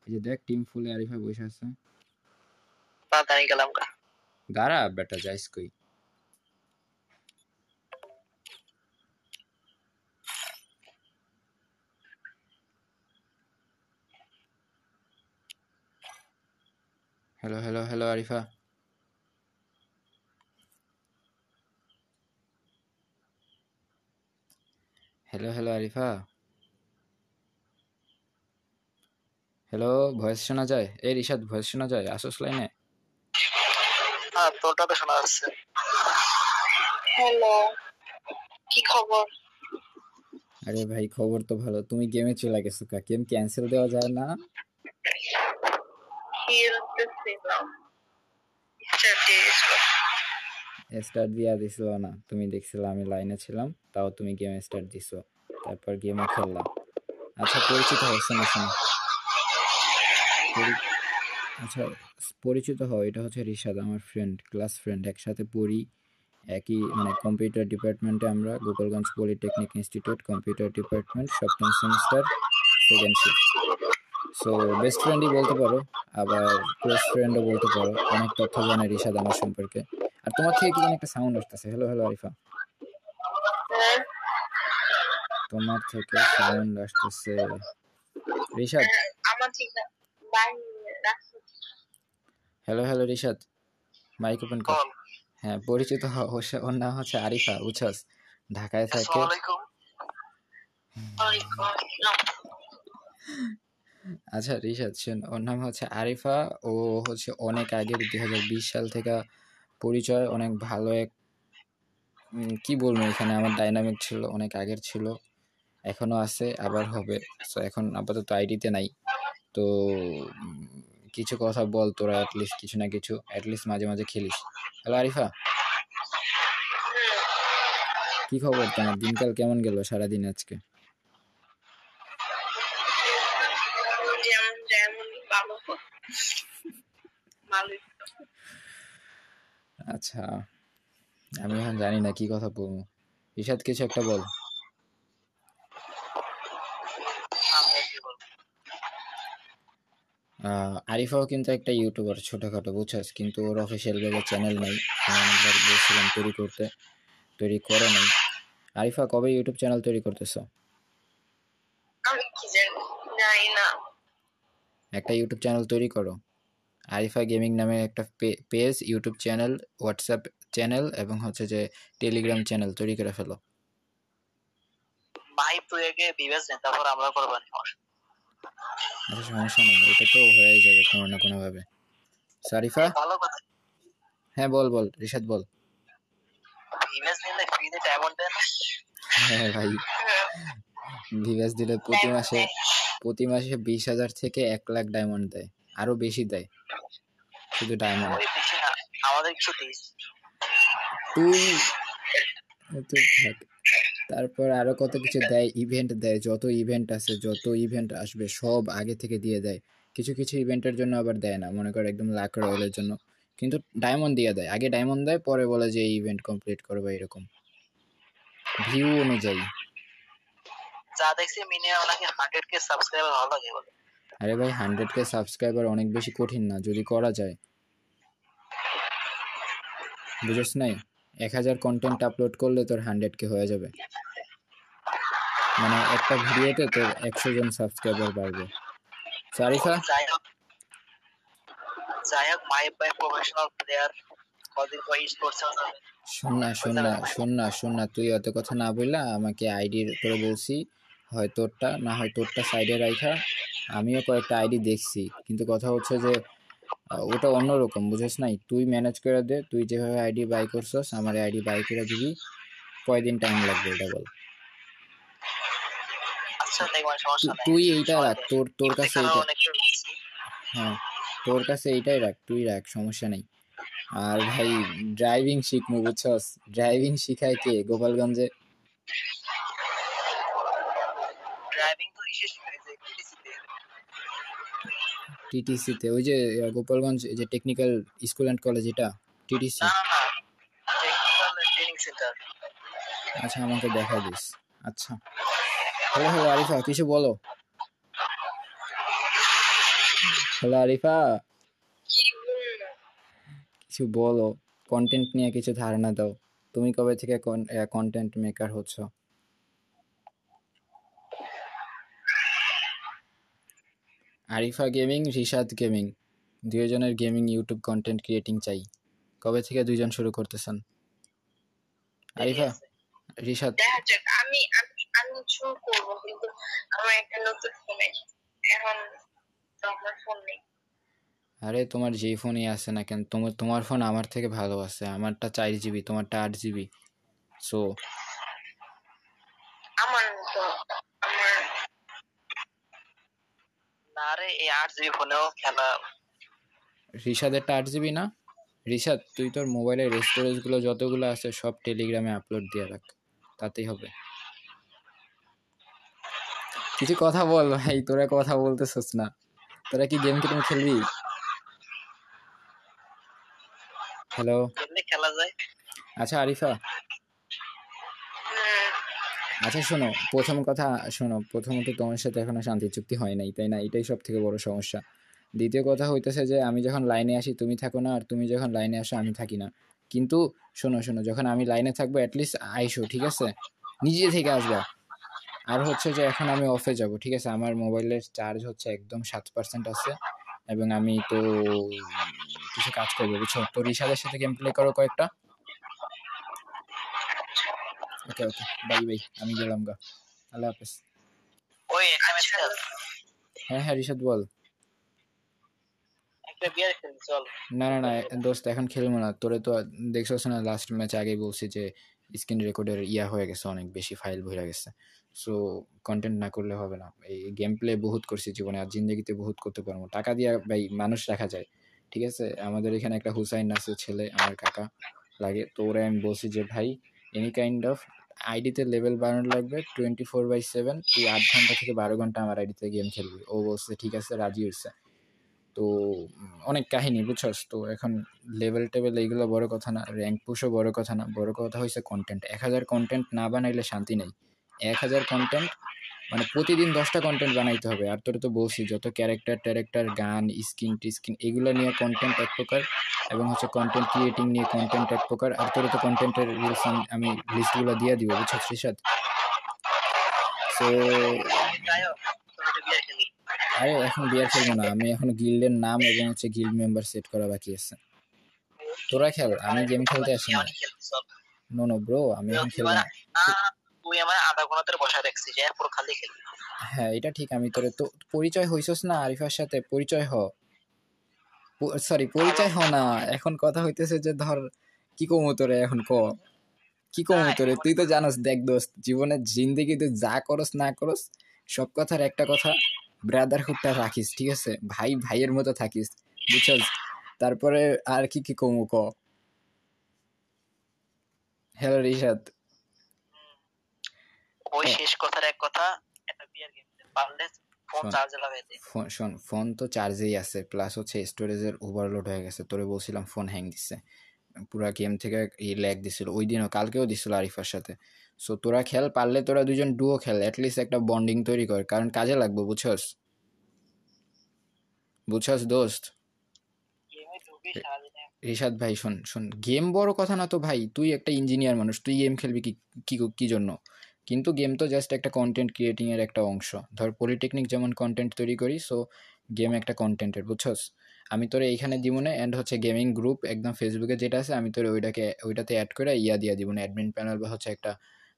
এই যে দেখ টিম ফুলে আরিফা বসে আছে তাড়াতাড়ি গেলাম গারা বেটা যাইস কই hello hello hello Arifa hello hello Arifa hello voice শোনা যায় এই রিশাদ ভয়েস শোনা যায় আসোস লাইনে হ্যাঁ তোরটা তো শোনা যাচ্ছে হ্যালো কি খবর আরে ভাই খবর তো ভালো তুমি গেমে চলে গেছো কা গেম ক্যান্সেল দেওয়া যায় না স্টার্ট দিয়া দিছিল না তুমি দেখছিলে আমি লাইনে ছিলাম তাও তুমি গেম স্টার্ট দিছো তারপর গেমও খেললাম আচ্ছা পরিচিত হও শোনো শোনো আচ্ছা পরিচিত হও এটা হচ্ছে রিশাদ আমার ফ্রেন্ড ক্লাস ফ্রেন্ড একসাথে পড়ি একই মানে কম্পিউটার ডিপার্টমেন্টে আমরা Gopalganj polytechnic institute computer department সপ্তম semester second shift so best ফ্রেন্ডই বলতে পারো আবার ক্লোজ ফ্রেন্ডও বলতে পারো অনেক তথ্য জানে রিশাদ আমার সম্পর্কে আর তোমার থেকে কি একটা সাউন্ড আসতেছে হ্যালো হ্যালো আরিফা তোমার থেকে সাউন্ড আসতেছে রিশাদ আমার ঠিক না hello hello Rishad mic open কর হ্যাঁ পরিচিত ওর নাম হচ্ছে আরিফা বুঝছস ঢাকায় থাকে আচ্ছা রিশাদ শোন ওর নাম হচ্ছে আরিফা ও হচ্ছে অনেক আগের 2020 সাল থেকে পরিচয় অনেক ভালো এক কি বলবো এখানে আমার ডাইনামিক ছিল অনেক আগের ছিল এখনো আছে আবার হবে সো এখন আপাতত আইডিতে নাই তো কিছু কথা বল তোরা অ্যাটলিস্ট কিছু না কিছু অ্যাটলিস্ট মাঝে মাঝে খেলিস হ্যালো আরিফা কি খবর তোমার দিনকাল কেমন গেল সারাদিন আজকে আচ্ছা আমি এখন জানি না কি কথা বলবো রিশাদ কিছু একটা বল আরিফাও কিন্তু একটা ইউটিউবার ছোটখাটো বুঝছস কিন্তু ওর অফিসিয়াল ভাবে চ্যানেল নাই অনেকবার বলছিলাম তৈরি করে নাই আরিফা কবে ইউটিউব চ্যানেল তৈরি করতেছো একটা ইউটিউব চ্যানেল তৈরি করো আরিফা গেমিং নামে একটা page YouTube channel WhatsApp channel এবং হচ্ছে যে টেলিগ্রাম চ্যানেল তৈরি করে ফেলো ভাই তুই আগে বিবেচ নে তারপর আমরা করব না আচ্ছা সমস্যা নেই এটা তো হয়েই যাবে কোনো না কোনো ভাবে সারিফা ভালো কথা হ্যাঁ বল রিশাদ বল বিবেচ নিলে ফ্রিতে ডায়মন্ড দেয় না হ্যাঁ ভাই ভিভাস দিলে প্রতি মাসে 20,000 থেকে 1 লাখ ডায়মন্ড দেয় আরো বেশি দেয় শুধু ডায়মন্ড আমাদের কিছু দিস তুই থাক তারপর আরো কত কিছু দেয় ইভেন্ট দেয় যত ইভেন্ট আছে যত ইভেন্ট আসবে সব আগে থেকে দিয়ে দেয় কিছু কিছু ইভেন্টের জন্য আবার দেয় না মনে কর একদম লাখ রয়্যালের জন্য কিন্তু ডায়মন্ড দিয়ে দেয় আগে ডায়মন্ড দেয় পরে বলে যে এই ইভেন্ট কমপ্লিট করবে এরকম ভিউ অনুযায়ী যা দেখছি মিনিমাম নাকি 100k সাবস্ক্রাইবার হওয়া লাগে বলে আরে ভাই 100k সাবস্ক্রাইবার অনেক বেশি কঠিন না যদি করা যায় বুঝছ নাই 1000 কন্টেন্ট আপলোড করলে তোর 100k হয়ে যাবে মানে একটা ভিডিওতে তোর 100 জন সাবস্ক্রাইবার বাড়বে সারিফা যাই হোক মাই বাই প্রফেশনাল প্লেয়ার কদিন পর স্পোর্টস শোন না তুই অত কথা না বললা আমাকে আইডির করে বলছি হয় তোরটা না হয় তোরটা সাইডে রাখা আমিও কয়েকটা আইডি দেখছি কিন্তু কথা হচ্ছে যে ওটা অন্যরকম বুঝিস নাই তুই ম্যানেজ করে দে তুই যেভাবে আইডি বাই করছস আমার আইডি বাই করে দিবি কয়দিন টাইম লাগবে এটা বল তুই এইটা রাখ তোর কাছে এইটা হ্যাঁ তোর কাছে এইটাই রাখ তুই রাখ সমস্যা নেই আর ভাই ড্রাইভিং শিখমু বুঝছস ড্রাইভিং শিখায় কে গোপালগঞ্জে ড্রাইভিং তো শিখাইছে টিটিসিতে ওই যে গোপালগঞ্জ যে টেকনিক্যাল স্কুল অ্যান্ড কলেজ এটা টিটিসি টেকনিক্যাল ট্রেনিং সেন্টার আচ্ছা আমাকে দেখা দিস আচ্ছা হ্যালো আরিফা কিছু বলো হ্যালো আরিফা, কিছু বলো, কন্টেন্ট নিয়ে কিছু ধারণা দাও। তুমি কবে থেকে কন্টেন্ট মেকার হচ্ছ? আরিফা গেমিং, রিশাদ গেমিং, দুজনের গেমিং ইউটিউব কন্টেন্ট ক্রিয়েটিং চাই। কবে থেকে দুইজন শুরু করতেছেন? দেরি আরিফা, আছে। রিশাদ। দেখা যাক, আমি শুরু করবো, কিন্তু আমার একটা নতুন ফোন এখন তো আমার ফোন নেই। আরে তোমার যেই ফোনই আছে না কেন, তোমার ফোন আমার থেকে ভালো আছে। আমারটা 4 জিবি, তোমারটা 8 জিবি। সো আমার তো আমার না রে, এই 8 জিবি ফোনেও খেলা। রিশাদেরটা 8 জিবি না? রিশাদ, তুই তোর মোবাইলের স্টোরেজগুলো যতগুলো আছে সব টেলিগ্রামে আপলোড দিয়ে রাখ, তাতেই হবে। কিছু কথা বল ভাই, তোরা কথা বলতেছস না। তোরা কি গেম টেম খেলবি? হ্যালো। কেমনে খেলা যায়? আচ্ছা আরিফা, আচ্ছা শোনো, প্রথমত তোমার সাথে এখনো শান্তি চুক্তি হয় নাই, তাই না? এটাই সব থেকে বড় সমস্যা। দ্বিতীয় কথা হইতেছে যে আমি যখন লাইনে আসি তুমি থাকো না, আর তুমি যখন লাইনে আসো আমি থাকি না। কিন্তু শোনো, যখন আমি লাইনে থাকবো অ্যাটলিস্ট আইসো, ঠিক আছে? নিজে থেকে আসবা। আর হচ্ছে যে এখন আমি অফে যাব, ঠিক আছে? আমার মোবাইলের চার্জ হচ্ছে একদম 7% আছে, এবং আমি তো কিছু কাজ করবো, বুঝছো তো? রিশাদের সাথে গেম প্লে করো কয়েকটা। ওকে ওকে, বাই বাই, আমি গেলাম গা। আল্লাহ হাফেজ। ওই এসএমএস খেল, হ্যাঁ হ্যাঁ রিশাদ বল। একটা বিয়ার খেলি চল। না দোস্ত, এখন খেলবো না। তোরে তো দেখছস না, লাস্ট ম্যাচ আগেই বলছি যে স্ক্রিন রেকর্ডের হয়ে গেছে, অনেক বেশি ফাইল ভরে গেছে। সো কন্টেন্ট না করলে হবে না। এই গেম প্লে বহুত করছি জীবনে, আর জিন্দগিতে বহুত করতে পারবো। টাকা দিয়ে ভাই মানুষ রাখা যায়, ঠিক আছে? আমাদের এখানে একটা হুসাইন আছে ছেলে, আমার কাকা লাগে। তো ওরা আমি বলছি যে ভাই, এনি কাইন্ড অফ আইডিতে লেভেল বাড়ানো লাগবে 24/7। তুই 8 ঘন্টা থেকে 12 ঘন্টা আমার আইডিতে গেম খেলবি। ও বলছে ঠিক আছে, রাজি হয়েছে। তো অনেক কাহিনী, বুঝছস তো? এখন লেভেল টেবেল এইগুলো বড় কথা না, র্যাঙ্ক পুশও বড় কথা না, বড় কথা হয়েছে কন্টেন্ট। 1000 কন্টেন্ট না বানাইলে শান্তি নেই। 1000 কন্টেন্ট মানে প্রতিদিন 10টা কন্টেন্ট বানাইতে হবে। আর তোর তো বলছি, যত ক্যারেক্টার, গান, স্কিন টিস্কিন এগুলো নিয়ে কন্টেন্ট এক প্রকার, এবং হচ্ছে কন্টেন্ট ক্রিয়েটিং নিয়ে কন্টেন্ট এক প্রকার। আর তোর তো কন্টেন্টের রিলস আমি লিস্টগুলো দিয়ে দিব, বুঝছস রিশাদ? সো বিয়ার খেলি। আরে এখন বিয়ার খেলবো না, আমি এখন গিল্ডের নাম এবং হচ্ছে গিল্ড মেম্বার সেট করা বাকি আছে। তোরা খেল, আমি গেম খেলতে আসি না। নো ব্রো, আমি এখন খেলবো না। তুই আমার আধা ঘন্টা বসায় রাখছিস, এরপর খালি খেলবি। হ্যাঁ এটা ঠিক, আমি তোরে তো পরিচয় হইছস না আরিফার সাথে, পরিচয় হ। সরি, পরিচয় হ না। এখন কথা হইতেছে যে ধর, কি কমু তোরে এখন? কি কমু তোরে? তুই তো জানোস, দেখ দোস্ত, জীবনের জিন্দেগিতে যা করস না করস, সব কথার একটা কথা, ব্রাদারহুডটা রাখিস, ঠিক আছে? ভাই ভাইয়ের মতো থাকিস, বুঝছস? তারপরে আর কি কমু ক? হ্যালো রিশাদ। ওই শেষ কথার এক কথা, একটা বিয়ার গেম পারলে ফোন চার্জে লাগাই দে। শোন, ফোন তো চার্জেই আছে, প্লাস হচ্ছে স্টোরেজের ওভারলোড হয়ে গেছে। তোরে বলছিলাম ফোন হ্যাং দিচ্ছে, পুরা গেম থেকে ল্যাগ দিছিল ওই দিনও, কালকেও দিছিল আরিফার সাথে। সো তোরা খেল, পারলে তোরা দুজন ডুও খেল, অ্যাটলিস্ট একটা বন্ডিং তৈরি কর, কারণ কাজে লাগবে, বুঝছস দোস্ত? রিশাদ ভাই শোন, গেম বড় কথা না তো ভাই। তুই একটা ইঞ্জিনিয়ার মানুষ, তুই গেম খেলবি কি জন্য? কিন্তু গেম তো জাস্ট একটা কন্টেন্ট ক্রিয়েটিং এর একটা অংশ। ধর পলিটেকনিক যেমন কন্টেন্ট তৈরি করি, সো গেম একটা কন্টেন্টের, বুঝছস? আমি তোরে এইখানে দিবনে, এন্ড হচ্ছে গেমিং গ্রুপ একদম ফেসবুকে যেটা আছে, আমি তোরে ওইটাতে অ্যাড করে দিয়া দিবনে, অ্যাডমিন প্যানেল বা হচ্ছে একটা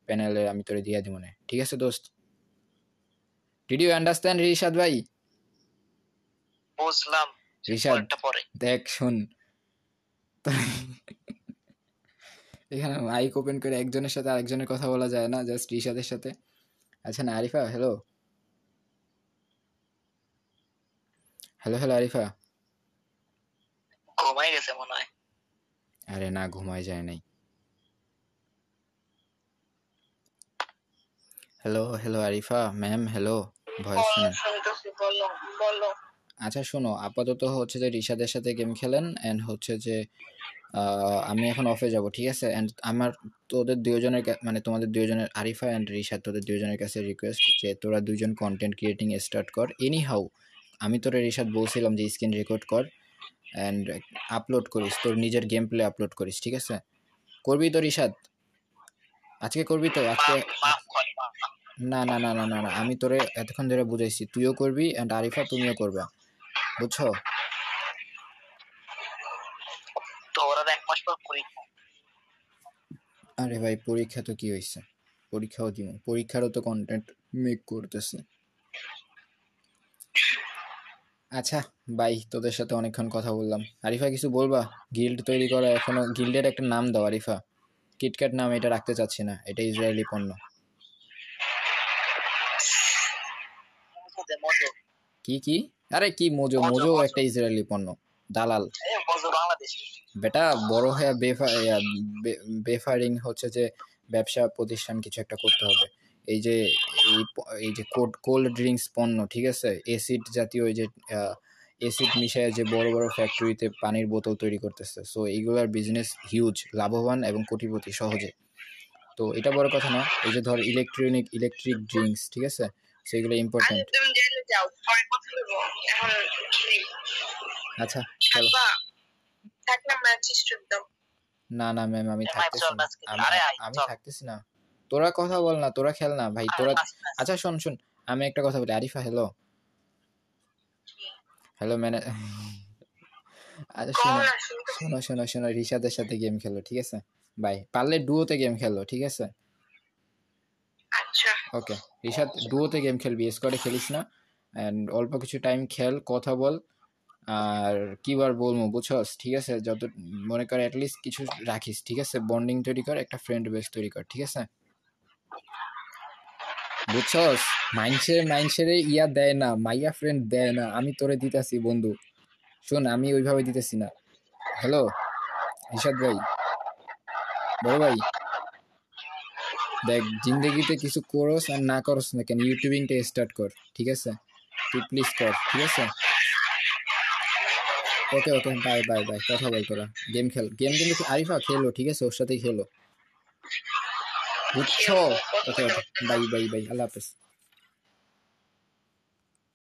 প্যানেলে আমি তোরে দিয়া দিবনে, ঠিক আছে দোস্ত? ডিড ইউ আন্ডারস্ট্যান্ড রিশাদ ভাই? বুঝলাম। রিশাদ দেখ শোন, এখানে মাইক ওপেন করে একজনের সাথে আরেকজনের কথা বলা যায় না, জাস্ট রিশাদের সাথে। আচ্ছা না আরিফা, হ্যালো আরিফা। ঘুমাই গেছে মনে হয়। আরে না, ঘুমায় যায় নাই। Hello Arifa ma'am, hello, voice শুনেন? আচ্ছা শোনো, আপাতত হচ্ছে যে রিশাদের সাথে গেম খেলেন, অ্যান্ড হচ্ছে যে আমি এখন অফে যাব, ঠিক আছে? অ্যান্ড আমার তোদের দুজনের মানে তোমাদের দুজনের, আরিফা অ্যান্ড রিশাদ, তোদের দুজনের কাছে রিকোয়েস্ট যে তোরা দুজন কন্টেন্ট ক্রিয়েটিং স্টার্ট কর। এনি হাউ আমি তোরে রিশাদ বলছিলাম যে স্ক্রিন রেকর্ড কর অ্যান্ড আপলোড করিস, তোর নিজের গেম প্লে আপলোড করিস, ঠিক আছে? করবি তো রিশাদ? আজকে করবি তো? আজকে মাফ কর, মাফ। না না না না না না, আমি তোরে এতক্ষণ ধরে বুঝাইছি, তুইও করবি অ্যান্ড আরিফা তুমিও করবা, বুঝছো? তো ওরা 1 মাস পর পরীক্ষা। আরে ভাই পরীক্ষা তো কি হয়েছে, পরীক্ষাও দিব, পরীক্ষারও তো কন্টেন্ট মেক করতেছে। আচ্ছা ভাই, তোদের সাথে অনেকক্ষণ কথা বললাম। আরিফা কিছু বলবা? গিল্ড তৈরি করা এখনো, গিল্ডের একটা নাম দাও আরিফা। কিটক্যাট নাম এটা রাখতে চাচ্ছি না, এটা ইসরায়েলি পণ্য। মজো। কি কি? আরে কি মোজো? Mojo, Mojo Mojo. একটা ইসরায়েলি পণ্য, দালাল মজো বাংলাদেশি। বেটা। বড় হয়ে বেফারিং হচ্ছে যে ব্যবসা প্রতিষ্ঠান কিছু একটা করতে হবে। এই যে এই যে কোল্ড ড্রিঙ্কস পণ্য, ঠিক আছে, এসিড জাতীয়, এই যে এসিড মিশায় যে বড় বড় ফ্যাক্টরিতে পানির বোতল তৈরি করতেছে, সো এইগুলার বিজনেস হিউজ, লাভবান এবং কোটিপতি সহজে। তো এটা বড় কথা না, এই যে ধর ইলেকট্রিক ড্রিঙ্কস, ঠিক আছে, সেগুলো ইম্পর্টেন্ট। তুমি জেলে যাও, পরে কথা বলবো। এখন আচ্ছা চলো। থাক না, ম্যাচ স্টার্ট দাও। না না ম্যাম, আমি থাকতেছি না, আমি চল। থাকতেছি না। তোরা কথা বল না, তোরা খেল না ভাই, তোরা। ম্যাচ। আচ্ছা শোন শোন, আমি একটা কথা বলি। আরিফা হ্যালো, হ্যালো ম্যানে। আচ্ছা কম শোনো না, শুনতে শোনো শোনো শোনো, রিশাদের সাথে গেম খেলো, ঠিক আছে? বাই, পারলে ডুয়োতে গেম খেলো, ঠিক আছে? আচ্ছা। ওকে রিশাদ, ডুয়োতে গেম খেলবি, স্কোয়াডে খেলিস না। অ্যান্ড অল্প কিছু টাইম খেল, কথা বল। আর কি বার বলবো বুঝছস, ঠিক আছে? যত মনে কর অ্যাটলিস্ট কিছু রাখিস, ঠিক আছে? বন্ডিং তৈরি কর, একটা ফ্রেন্ড বেস তৈরি কর, ঠিক আছে? বুঝছস? মাইনসেরে ইয়া দেয় না, মাইয়া ফ্রেন্ড দেয় না, আমি তোরে দিতেছি বন্ধু। শোন, আমি ওইভাবে দিতেছি না। হ্যালো রিশাদ ভাই, বড় ভাই, দেখ জিন্দগিতে কিছু করস আর না করস না কেন, ইউটিউবিংটা স্টার্ট কর, ঠিক আছে? তুই প্লিজ কর, ঠিক আছে? ওকে ওকে, বাই বাই বাই, কথা বল তোরা, গেম খেল, গেম কিন্তু আরিফা খেলো, ঠিক আছে? ওর সাথেই খেলো, বুঝছো? ওকে ওকে, বাই বাই বাই, আল্লাহ হাফেজ।